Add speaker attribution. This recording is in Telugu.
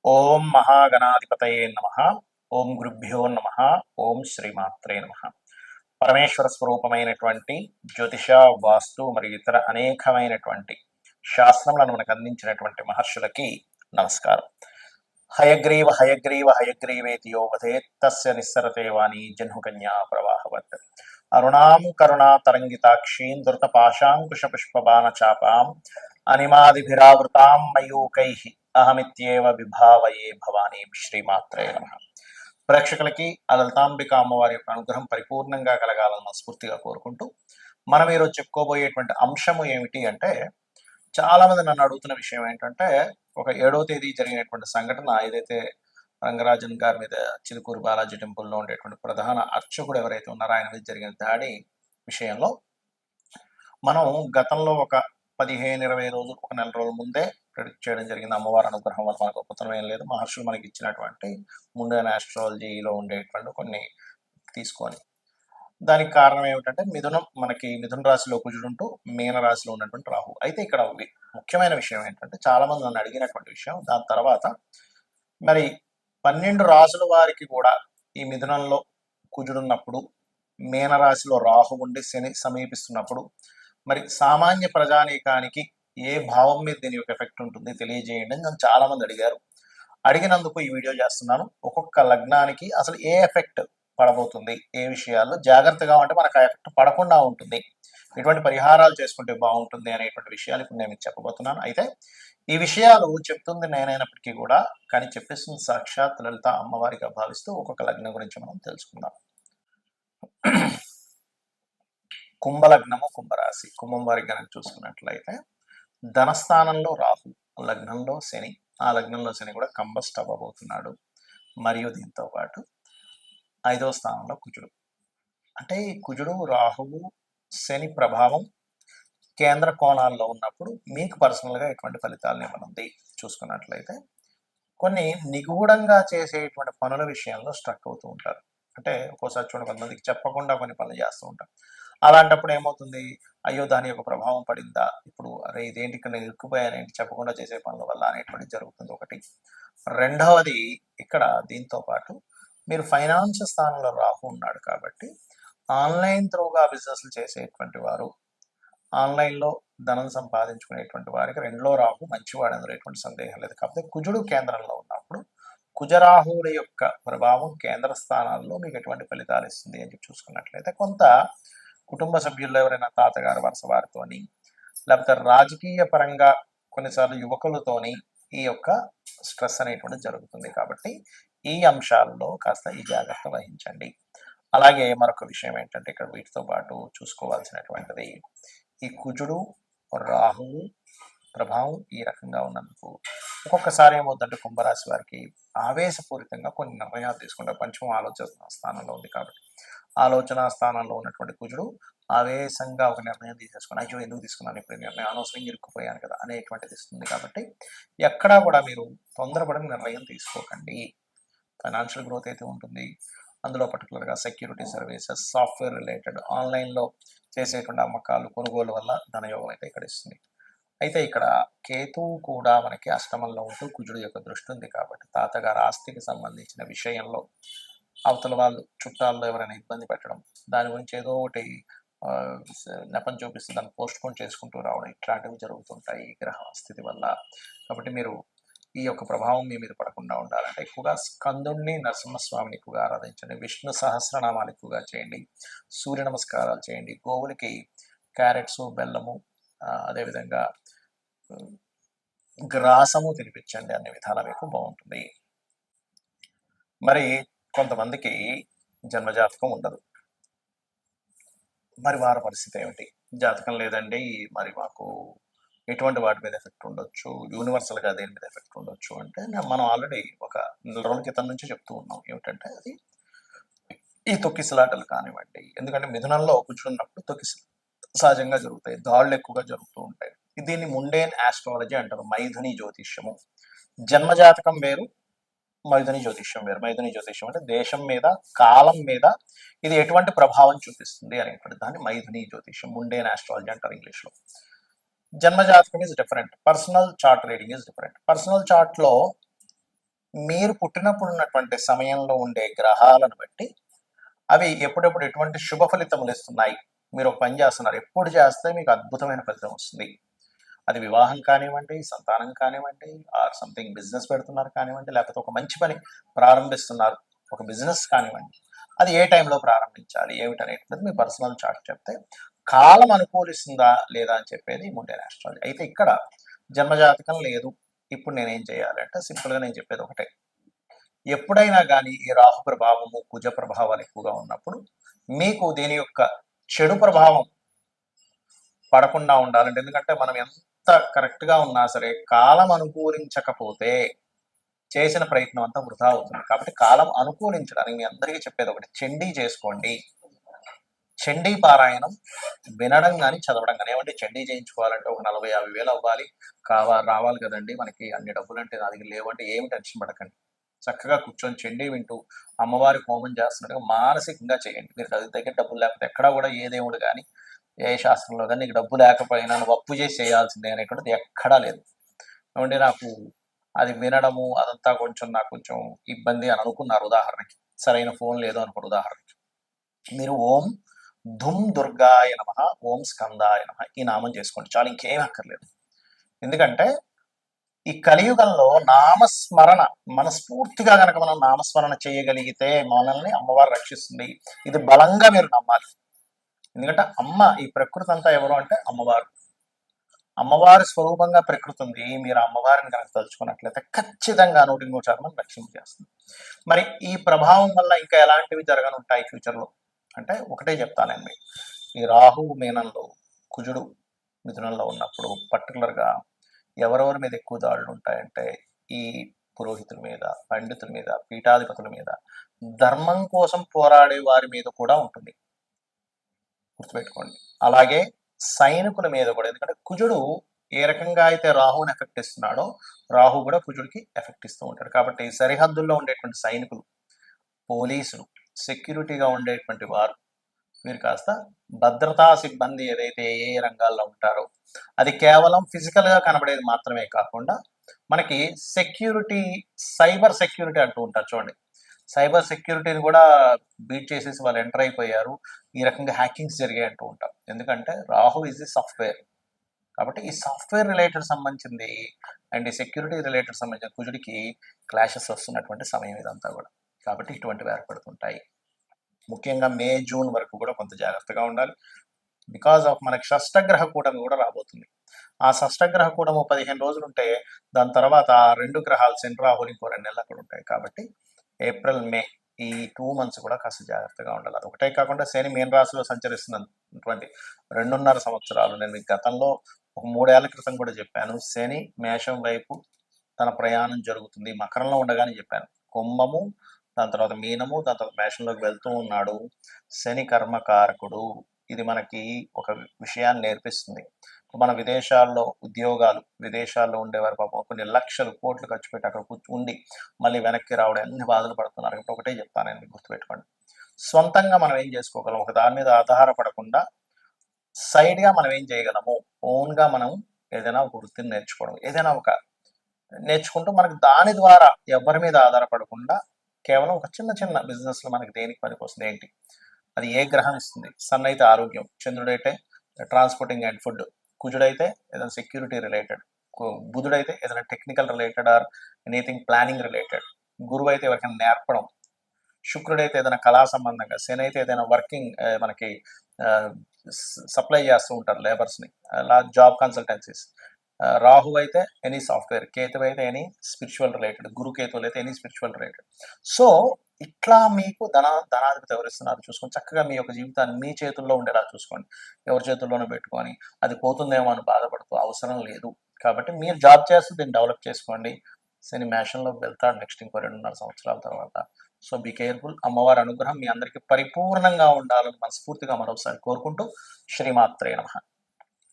Speaker 1: ఓం మహాగణాధిపతయే నమః. ఓం గురుభ్యో నమః. ఓం శ్రీమాత్రే నమః. పరమేశ్వర స్వరూపమైనటువంటి జ్యోతిష, వాస్తు మరియు ఇతర అనేకమైనటువంటి శాస్త్రములను మనకు అందించినటువంటి మహర్షులకి నమస్కారం. హయగ్రీవ హయగ్రీవ హయగ్రీవేతి యో వదేత్ తస్య నిస్సరతే వాణి జహ్నుకన్యా ప్రవాహవత్. అరుణాం కరుణా తరంగితాక్షీం ధృత పాశాంకుశ పుష్పబాణ చాపాం అనిమాదిభిరావృతాం మయూకైః అహమిత్యేవ విభావయే భవానీ. శ్రీమాత్రే నమః. ప్రేక్షకులకి ఆ లలితాంబిక అమ్మవారి యొక్క అనుగ్రహం పరిపూర్ణంగా కలగాలని మనస్ఫూర్తిగా కోరుకుంటూ మనం ఈరోజు చెప్పుకోబోయేటువంటి అంశము ఏమిటి అంటే, చాలా మంది నన్ను అడుగుతున్న విషయం ఏంటంటే, ఒక 7వ తేదీ జరిగినటువంటి సంఘటన ఏదైతే రంగరాజన్ గారి మీద చిలుకూరు బాలాజీ టెంపుల్లో ఉండేటువంటి ప్రధాన అర్చకుడు ఎవరైతే ఉన్నారో ఆయన మీద జరిగిన దాడి విషయంలో మనం గతంలో ఒక 15-20 రోజులు, ఒక నెల రోజుల ముందే ప్రెడిక్ట్ చేయడం జరిగింది. అమ్మవారి అనుగ్రహం వల్ల మనకు గొప్పతనం ఏం లేదు, మహర్షులు మనకి ఇచ్చినటువంటి ముండైన ఆస్ట్రాలజీలో ఉండేటువంటి కొన్ని తీసుకొని. దానికి కారణం ఏమిటంటే, మిథున రాశిలో కుజుడుంటూ మీన రాశిలో ఉన్నటువంటి రాహు. అయితే ఇక్కడ ముఖ్యమైన విషయం ఏంటంటే, చాలా మంది నన్ను అడిగినటువంటి విషయం, దాని తర్వాత మరి 12 రాశుల వారికి కూడా ఈ మిథునంలో కుజుడున్నప్పుడు, మీన రాశిలో రాహు ఉండి శని సమీపిస్తున్నప్పుడు మరి సామాన్య ప్రజానీకానికి ఏ భావం మీద దీని యొక్క ఎఫెక్ట్ ఉంటుంది తెలియజేయండి అని నన్ను చాలా మంది అడిగారు. అడిగినందుకు ఈ వీడియో చేస్తున్నాను. ఒక్కొక్క లగ్నానికి అసలు ఏ ఎఫెక్ట్ పడబోతుంది, ఏ విషయాల్లో జాగ్రత్తగా ఉంటే మనకు ఆ ఎఫెక్ట్ పడకుండా ఉంటుంది, ఎటువంటి పరిహారాలు చేసుకుంటే బాగుంటుంది అనేటువంటి విషయాలు ఇప్పుడు నేను మీకు చెప్పబోతున్నాను. అయితే ఈ విషయాలు చెప్తుంది నేనైనప్పటికీ కూడా, కానీ చెప్పేస్తుంది సాక్షాత్ లలిత అమ్మవారిగా భావిస్తూ ఒక్కొక్క లగ్నం గురించి మనం తెలుసుకుందాం. కుంభలగ్నము, కుంభరాశి. కుంభం వారికి కనుక చూసుకున్నట్లయితే ధనస్థానంలో రాహు, లగ్నంలో శని. ఆ లగ్నంలో శని కూడా కంబస్ట్ అవ్వబోతున్నాడు. మరియు దీంతో పాటు 5వ స్థానంలో కుజుడు. అంటే ఈ కుజుడు, రాహువు, శని ప్రభావం కేంద్ర కోణాల్లో ఉన్నప్పుడు మీకు పర్సనల్గా ఎటువంటి ఫలితాలను ఇవ్వనుంది చూసుకున్నట్లయితే, కొన్ని నిగూఢంగా చేసేటువంటి పనుల విషయంలో స్ట్రక్ అవుతూ ఉంటారు. అంటే ఒక్కోసారి చూడండి, కొంతమందికి చెప్పకుండా కొన్ని పనులు చేస్తూ ఉంటారు. అలాంటప్పుడు ఏమవుతుంది, అయ్యో దాని యొక్క ప్రభావం పడిందా, ఇప్పుడు అరే ఇదేంటి ఇక్కడ నేను ఇరుక్కుపోయానేంటి చెప్పకుండా చేసే పనుల వల్ల అనేటువంటిది జరుగుతుంది ఒకటి. రెండవది, ఇక్కడ దీంతో పాటు మీరు ఫైనాన్స్ స్థానంలో రాహు ఉన్నాడు కాబట్టి ఆన్లైన్ త్రూగా బిజినెస్లు చేసేటువంటి వారు, ఆన్లైన్లో ధనం సంపాదించుకునేటువంటి వారికి 2లో రాహు మంచివాడు, అందులో ఎటువంటి సందేహం లేదు. కాకపోతే కుజుడు కేంద్రంలో ఉన్నప్పుడు కుజరాహువుల యొక్క ప్రభావం కేంద్ర స్థానాల్లో మీకు ఎటువంటి ఫలితాలు ఇస్తుంది అని చూసుకున్నట్లయితే, కొంత కుటుంబ సభ్యుల్లో ఎవరైనా తాతగారు వరుస వారితోని, లేకపోతే రాజకీయ పరంగా కొన్నిసార్లు యువకులతోని ఈ యొక్క స్ట్రెస్ అనేటువంటి జరుగుతుంది. కాబట్టి ఈ అంశాల్లో కాస్త ఈ జాగ్రత్త వహించండి. అలాగే మరొక విషయం ఏంటంటే, ఇక్కడ వీటితో పాటు చూసుకోవాల్సినటువంటిది, ఈ కుజుడు, రాహువు ప్రభావం ఈ రకంగా ఉన్నందుకు ఒక్కొక్కసారి ఏమవుతుందంటే కుంభరాశి వారికి ఆవేశపూరితంగా కొన్ని నిర్ణయాలు తీసుకుంటారు. పంచమ ఆలోచన స్థానంలో ఉంది కాబట్టి ఆలోచన స్థానంలో ఉన్నటువంటి కుజుడు ఆవేశంగా ఒక నిర్ణయం తీసేసుకుని, అయ్యో ఎందుకు తీసుకున్నాను ఇప్పుడు నిర్ణయం, అనవసరంగా ఇరుక్కుపోయాను కదా అనేటువంటిది ఇస్తుంది. కాబట్టి ఎక్కడా కూడా మీరు తొందరపడిన నిర్ణయం తీసుకోకండి. ఫైనాన్షియల్ గ్రోత్ అయితే ఉంటుంది, అందులో పర్టికులర్గా సెక్యూరిటీ సర్వీసెస్, సాఫ్ట్వేర్ రిలేటెడ్, ఆన్లైన్లో చేసేటువంటి అమ్మకాలు, కొనుగోలు వల్ల ధనయోగం అయితే ఇక్కడ ఇస్తుంది. అయితే ఇక్కడ కేతువు కూడా మనకి అష్టమంలో ఉంటూ కుజుడు యొక్క దృష్టి ఉంది కాబట్టి తాతగారు ఆస్తికి సంబంధించిన విషయంలో అవతల వాళ్ళు చుట్టాల్లో ఎవరైనా ఇబ్బంది పెట్టడం, దాని గురించి ఏదో ఒకటి నెపం చూపిస్తూ దాన్ని పోస్ట్ పోన్ చేసుకుంటూ రావడం, ఇట్లాంటివి జరుగుతుంటాయి ఈ గ్రహ స్థితి వల్ల. కాబట్టి మీరు ఈ యొక్క ప్రభావం మీ మీద పడకుండా ఉండాలంటే ఎక్కువగా స్కందుణ్ణి, నరసింహస్వామిని ఎక్కువగా ఆరాధించండి, విష్ణు సహస్రనామాలు ఎక్కువగా చేయండి, సూర్య నమస్కారాలు చేయండి, గోవులకి క్యారెట్స్, బెల్లము, అదేవిధంగా గ్రాసము తినిపించండి. అన్ని విధాలా మీకు బాగుంటుంది. మరి కొంతమందికి జన్మజాతకం ఉండదు, మరి వారి పరిస్థితి ఏమిటి? జాతకం లేదండి, మరి మాకు ఎటువంటి వాటి మీద ఎఫెక్ట్ ఉండొచ్చు, యూనివర్సల్గా దేని మీద ఎఫెక్ట్ ఉండొచ్చు అంటే, మనం ఆల్రెడీ ఒక నెల రోజుల క్రితం నుంచి చెప్తూ ఉన్నాం. ఏమిటంటే అది ఈ తొక్కిసలాటలు కానివ్వండి, ఎందుకంటే మిథునంలో కూర్చున్నప్పుడు సహజంగా జరుగుతాయి, దాడులు ఎక్కువగా జరుగుతూ ఉంటాయి. దీన్ని ముండేన్ ఆస్ట్రాలజీ అంటారు, మైథుని జ్యోతిష్యము. జన్మజాతకం వేరు, మైథుని జ్యోతిష్యం వేరు. మైథుని జ్యోతిష్యం అంటే దేశం మీద, కాలం మీద ఇది ఎటువంటి ప్రభావం చూపిస్తుంది అనేటువంటి దాన్ని మైథుని జ్యోతిష్యం, ముండేన్ ఆస్ట్రాలజీ అంటారు ఇంగ్లీష్లో. జన్మజాతకం is different, personal chart reading is different. Personal చార్ట్లో మీరు పుట్టినప్పుడు ఉన్నటువంటి సమయంలో ఉండే గ్రహాలను బట్టి అవి ఎప్పుడెప్పుడు ఎటువంటి శుభ ఫలితములు ఇస్తున్నాయి. మీరు ఒక పని చేస్తున్నారు, ఎప్పుడు చేస్తే మీకు అద్భుతమైన ఫలితం వస్తుంది. అది వివాహం కానివ్వండి, సంతానం కానివ్వండి, ఆర్ సంథింగ్ బిజినెస్ పెడుతున్నారు కానివ్వండి, లేకపోతే ఒక మంచి పని ప్రారంభిస్తున్నారు, ఒక బిజినెస్ కానివ్వండి, అది ఏ టైంలో ప్రారంభించాలి ఏమిటనేటువంటిది మీ పర్సనల్ చార్ట్ చెప్తే కాలం అనుకూలిస్తుందా లేదా అని చెప్పేది ముండేన్ ఆస్ట్రాలజీ. అయితే ఇక్కడ జన్మజాతకం లేదు, ఇప్పుడు నేనేం చేయాలంటే సింపుల్గా నేను చెప్పేది ఒకటే. ఎప్పుడైనా కానీ ఈ రాహు ప్రభావము కుజ ప్రభావాలు ఎక్కువగా ఉన్నప్పుడు మీకు దీని యొక్క చెడు ప్రభావం పడకుండా ఉండాలంటే, ఎందుకంటే మనం ఎంత కరెక్ట్గా ఉన్నా సరే కాలం అనుకూలించకపోతే చేసిన ప్రయత్నం అంతా వృధా అవుతుంది. కాబట్టి కాలం అనుకూలించడానికి మీ అందరికీ చెప్పేది ఒకటి, చండీ చేసుకోండి. చండీ పారాయణం వినడం కానీ చదవడం కానీ. ఏమంటే చండీ చేయించుకోవాలంటే ఒక 40-50 వేలు అవ్వాలి, రావాలి కదండి మనకి, అన్ని డబ్బులు అంటే నా దగ్గర లేవంటే ఏమి టెన్షన్ పడకండి. చక్కగా కూర్చొని చండీ వింటూ అమ్మవారి హోమం చేస్తున్నట్టుగా మానసికంగా చేయండి. మీరు దగ్గర డబ్బులు లేకపోతే ఎక్కడా కూడా ఏ దేవుడు కానీ ఏ శాస్త్రంలో కానీ నీకు డబ్బు లేకపోయినా నువ్వు అప్పు చేసి చేయాల్సిందే అనేటువంటిది ఎక్కడా లేదు. ఏమంటే నాకు అది వినడము అదంతా నాకు కొంచెం ఇబ్బంది అని అనుకున్నారు ఉదాహరణకి, సరైన ఫోన్ లేదు అనుకోండి ఉదాహరణకి, మీరు ఓం ధుమ్ దుర్గాయ నమః, ఓం స్కందాయ నమః ఈ నామం చేసుకోండి చాలు, ఇంకేం అక్కర్లేదు. ఎందుకంటే ఈ కలియుగంలో నామస్మరణ మనస్ఫూర్తిగా కనుక మనం నామస్మరణ చేయగలిగితే మనల్ని అమ్మవారు రక్షిస్తుంది. ఇది బలంగా మీరు నమ్మాలి. ఎందుకంటే అమ్మ, ఈ ప్రకృతి అంతా ఎవరు అంటే అమ్మవారు. అమ్మవారి స్వరూపంగా ప్రకృతి ఉంది. మీరు అమ్మవారిని కనుక తలుచుకున్నట్లయితే ఖచ్చితంగా 100% రక్షణ చేస్తుంది. మరి ఈ ప్రభావం వల్ల ఇంకా ఎలాంటివి జరగనుంటాయి ఫ్యూచర్లో అంటే ఒకటే చెప్తానండి. ఈ రాహు మీనంలో, కుజుడు మిథునంలో ఉన్నప్పుడు పర్టికులర్గా ఎవరెవరి మీద ఎక్కువ దాడులు ఉంటాయంటే ఈ పురోహితుల మీద, పండితుల మీద, పీఠాధిపతుల మీద, ధర్మం కోసం పోరాడే వారి మీద కూడా ఉంటుంది, గుర్తుపెట్టుకోండి. అలాగే సైనికుల మీద కూడా, ఎందుకంటే కుజుడు ఏ రకంగా అయితే రాహుని ఎఫెక్ట్ ఇస్తున్నాడో రాహు కూడా కుజుడికి ఎఫెక్ట్ ఇస్తూ ఉంటాడు. కాబట్టి సరిహద్దుల్లో ఉండేటువంటి సైనికులు, పోలీసులు, సెక్యూరిటీగా ఉండేటువంటి వారు, మీరు కాస్త భద్రతా సిబ్బంది ఏదైతే ఏ రంగాల్లో ఉంటారో అది కేవలం ఫిజికల్గా కనబడేది మాత్రమే కాకుండా మనకి సెక్యూరిటీ, సైబర్ సెక్యూరిటీ అంటూ ఉంటారు చూడండి, సైబర్ సెక్యూరిటీని కూడా బీట్ చేసేసి వాళ్ళు ఎంటర్ అయిపోయారు, ఈ రకంగా హ్యాకింగ్స్ జరిగాయి అంటూ ఉంటాం. ఎందుకంటే రాహు ఈజ్ ది సాఫ్ట్వేర్. కాబట్టి ఈ సాఫ్ట్వేర్ రిలేటెడ్ సంబంధించింది అండ్ ఈ సెక్యూరిటీ రిలేటెడ్ సంబంధించిన కుజుడికి క్లాషెస్ వస్తున్నటువంటి సమయం ఇదంతా కూడా. కాబట్టి ఇటువంటివి ఏర్పడుతుంటాయి. ముఖ్యంగా మే, జూన్ వరకు కూడా కొంత జాగ్రత్తగా ఉండాలి. బికాజ్ ఆఫ్ మనకి షష్టగ్రహ కూటమి కూడా రాబోతుంది. ఆ షష్టగ్రహ కూటము 15 రోజులు ఉంటే దాని తర్వాత ఆ 2 గ్రహాలు శని, రాహులు ఇంకో 2 నెలలు అక్కడ ఉంటాయి. కాబట్టి ఏప్రిల్, మే ఈ 2 months కూడా కాస్త జాగ్రత్తగా ఉండాలి. అది ఒకటే కాకుండా శని మీన రాశిలో సంచరిస్తున్నటువంటి 2.5 సంవత్సరాలు, నేను మీకు గతంలో ఒక 3 ఏళ్ల క్రితం కూడా చెప్పాను, శని మేషం వైపు తన ప్రయాణం జరుగుతుంది, మకరంలో ఉండగానే చెప్పాను. కుంభము, దాని తర్వాత మీనము, దాని తర్వాత మేషంలోకి వెళ్తూ ఉన్నాడు. శని కర్మకారకుడు. ఇది మనకి ఒక విషయాన్ని నేర్పిస్తుంది. మన విదేశాల్లో ఉద్యోగాలు, విదేశాల్లో ఉండేవారు పాపం కొన్ని లక్షలు కోట్లు ఖర్చు పెట్టి అక్కడ ఉండి మళ్ళీ వెనక్కి రావడం ఎన్ని బాధలు పడుతున్నారు. కాబట్టి ఒకటే చెప్తాను, నేను గుర్తుపెట్టుకోండి. సొంతంగా మనం ఏం చేసుకోగలం, ఒక దాని మీద ఆధారపడకుండా సైడ్గా మనం ఏం చేయగలము, ఓన్గా మనం ఏదైనా ఒక వృత్తిని నేర్చుకోవడం, ఏదైనా ఒక నేర్చుకుంటూ మనకు దాని ద్వారా ఎవరి మీద ఆధారపడకుండా కేవలం ఒక చిన్న చిన్న బిజినెస్లో మనకి దేనికి పనికి వస్తుంది ఏంటి, అది ఏ గ్రహం ఇస్తుంది. సన్ అయితే ఆరోగ్యం, చంద్రుడైతే ట్రాన్స్పోర్టింగ్ అండ్ ఫుడ్, కుజుడైతే ఏదైనా సెక్యూరిటీ రిలేటెడ్, బుధుడైతే ఏదైనా technical related or anything planning related, గురువు అయితే ఎవరికైనా నేర్పడం, శుక్రుడైతే ఏదైనా కళా సంబంధంగా, శని అయితే ఏదైనా వర్కింగ్ మనకి సప్లై చేస్తూ ఉంటారు లేబర్స్ని, అలా జాబ్ కన్సల్టెన్సీస్, రాహు అయితే ఎనీ సాఫ్ట్వేర్, కేతు అయితే ఎనీ స్పిరిచువల్ రిలేటెడ్, గురు కేతువులు అయితే ఎనీ స్పిరిచువల్ రిలేటెడ్. సో ఇట్లా మీకు ధనాధిపతి ఎవరిస్తున్నారు చూసుకొని చక్కగా మీ యొక్క జీవితాన్ని మీ చేతుల్లో ఉండేలా చూసుకోండి. ఎవరి చేతుల్లోనూ పెట్టుకొని అది పోతుందేమో అని బాధపడుతూ అవసరం లేదు. కాబట్టి మీరు జాబ్ చేస్తూ దీన్ని డెవలప్ చేసుకోండి. శని మేషంలోకి వెళ్తాడు నెక్స్ట్ ఇంకో 2.5 సంవత్సరాల తర్వాత. So be careful. అమ్మవారి అనుగ్రహం మీ అందరికీ పరిపూర్ణంగా ఉండాలని మనస్ఫూర్తిగా మరోసారి కోరుకుంటూ శ్రీమాత్రే నమః.